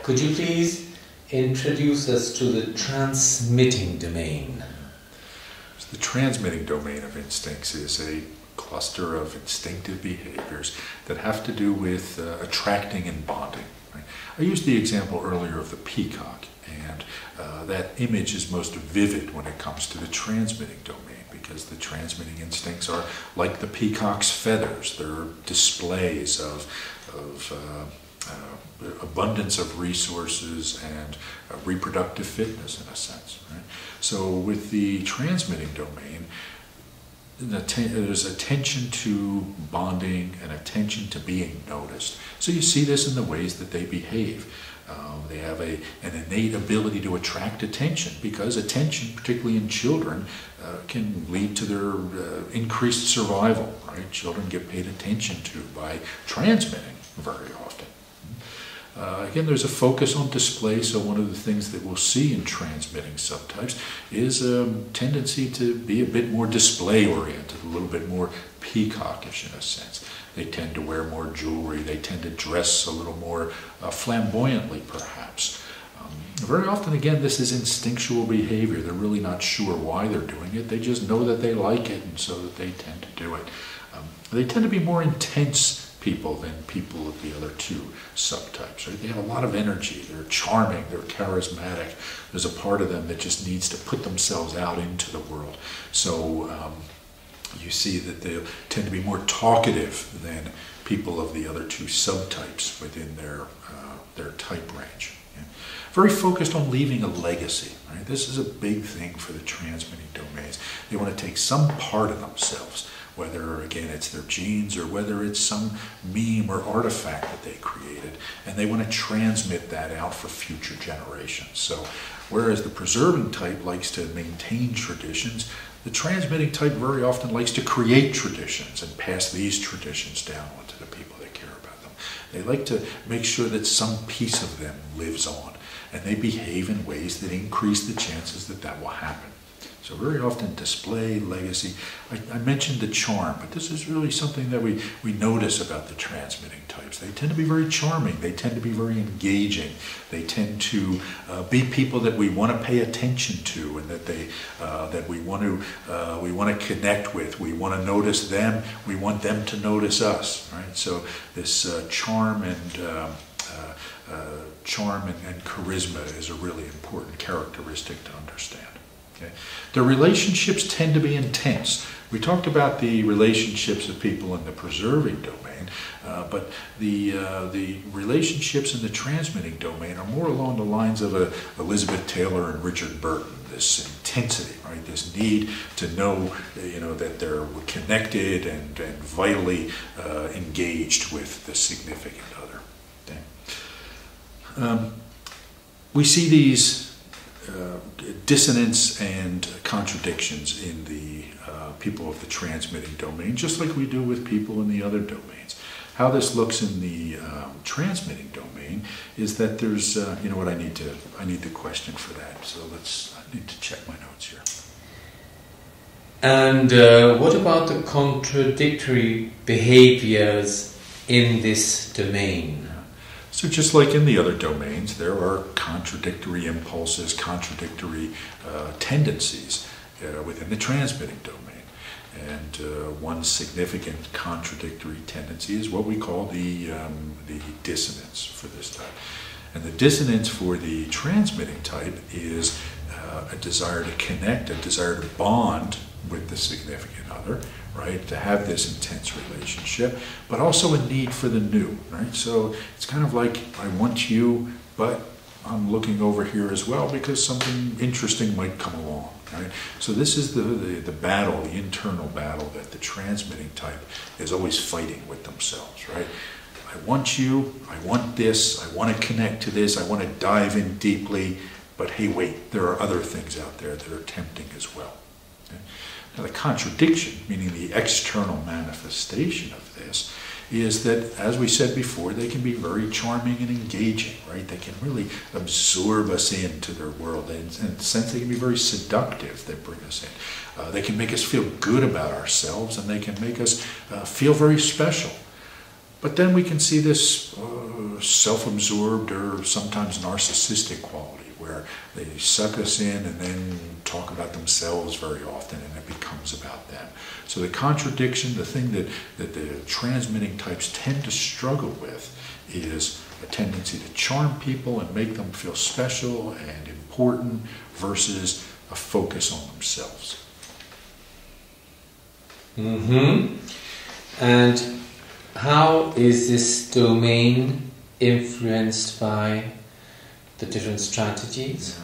Could you please introduce us to the transmitting domain? So the transmitting domain of instincts is a cluster of instinctive behaviors that have to do with attracting and bonding. Right? I used the example earlier of the peacock, and that image is most vivid when it comes to the transmitting domain, because the transmitting instincts are like the peacock's feathers. They're displays of abundance of resources and reproductive fitness, in a sense. Right? So with the transmitting domain, there's attention to bonding and attention to being noticed. So you see this in the ways that they behave. They have an innate ability to attract attention, because attention, particularly in children, can lead to their increased survival. Right? Children get paid attention to by transmitting very often. Again, there's a focus on display, so one of the things that we'll see in transmitting subtypes is a tendency to be a bit more display-oriented, a little bit more peacockish in a sense. They tend to wear more jewelry, they tend to dress a little more flamboyantly, perhaps. Very often, again, this is instinctual behavior. They're really not sure why they're doing it, they just know that they like it, and so that they tend to do it. They tend to be more intense people than people of the other two subtypes. Right? They have a lot of energy, they're charming, they're charismatic. There's a part of them that just needs to put themselves out into the world. So you see that they tend to be more talkative than people of the other two subtypes within their type range. Yeah? Very focused on leaving a legacy. Right? This is a big thing for the transmitting domains. They want to take some part of themselves, whether, again, it's their genes or whether it's some meme or artifact that they created, and they want to transmit that out for future generations. So whereas the preserving type likes to maintain traditions, the transmitting type very often likes to create traditions and pass these traditions down onto the people that care about them. They like to make sure that some piece of them lives on, and they behave in ways that increase the chances that that will happen. So very often display, legacy. I mentioned the charm, but this is really something that we notice about the transmitting types. They tend to be very charming. They tend to be very engaging. They tend to be people that we want to pay attention to, and that we want to connect with. We want to notice them. We want them to notice us. Right? So this charm and charisma is a really important characteristic to understand. Okay. The relationships tend to be intense. We talked about the relationships of people in the preserving domain, but the relationships in the transmitting domain are more along the lines of Elizabeth Taylor and Richard Burton. This intensity, right? This need to know, that they're connected and vitally engaged with the significant other. Okay. We see these dissonance and contradictions in the people of the transmitting domain, just like we do with people in the other domains. How this looks in the transmitting domain is that there's, you know what, I need the question for that. So I need to check my notes here. And what about the contradictory behaviors in this domain? So just like in the other domains, there are contradictory impulses, contradictory tendencies within the transmitting domain. And one significant contradictory tendency is what we call the dissonance for this type. And the dissonance for the transmitting type is a desire to connect, a desire to bond with the significant other, right? To have this intense relationship, but also a need for the new, right? So it's kind of like, I want you, but I'm looking over here as well because something interesting might come along, right? So this is the battle, the internal battle that the transmitting type is always fighting with themselves, right? I want you, I want this, I want to connect to this, I want to dive in deeply, but hey, wait, there are other things out there that are tempting as well. Okay? Now the contradiction, meaning the external manifestation of this, is that, as we said before, they can be very charming and engaging, right? They can really absorb us into their world. In a sense, they can be very seductive. They bring us in. They can make us feel good about ourselves, and they can make us feel very special. But then we can see this self-absorbed or sometimes narcissistic quality, where they suck us in and then talk about themselves very often, and it becomes about them. So the contradiction, the thing that the transmitting types tend to struggle with, is a tendency to charm people and make them feel special and important versus a focus on themselves. And how is this domain influenced by the different strategies?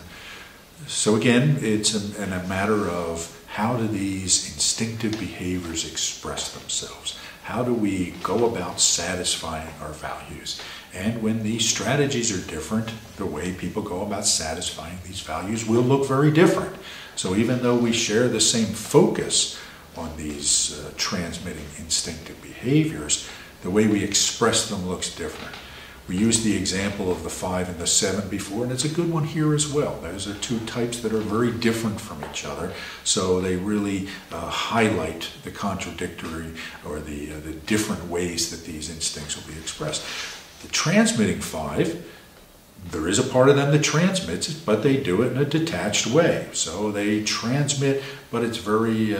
So again, it's a matter of how do these instinctive behaviors express themselves? How do we go about satisfying our values? And when these strategies are different, the way people go about satisfying these values will look very different. So even though we share the same focus on these transmitting instinctive behaviors, the way we express them looks different. We used the example of the 5 and the 7 before, and it's a good one here as well. Those are two types that are very different from each other, so they really highlight the contradictory or the different ways that these instincts will be expressed. The transmitting 5, there is a part of them that transmits it, but they do it in a detached way. So they transmit, but it's very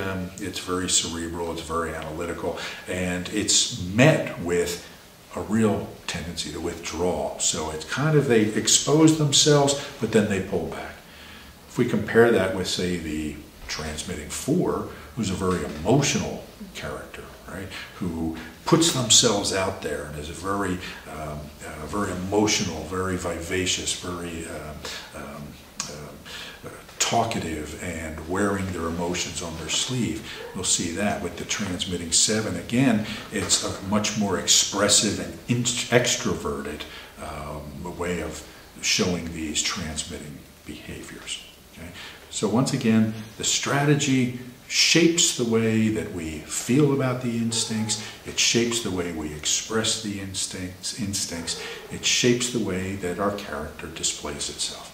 cerebral, it's very analytical, and it's met with a real tendency to withdraw. So it's kind of, they expose themselves, but then they pull back. If we compare that with, say, the transmitting 4, who's a very emotional character, right, who puts themselves out there and is very emotional, very vivacious, very talkative, and wearing their emotions on their sleeve. We'll see that with the transmitting 7. Again, it's a much more expressive and extroverted way of showing these transmitting behaviors. Okay? So once again, the strategy shapes the way that we feel about the instincts, it shapes the way we express the instincts, it shapes the way that our character displays itself.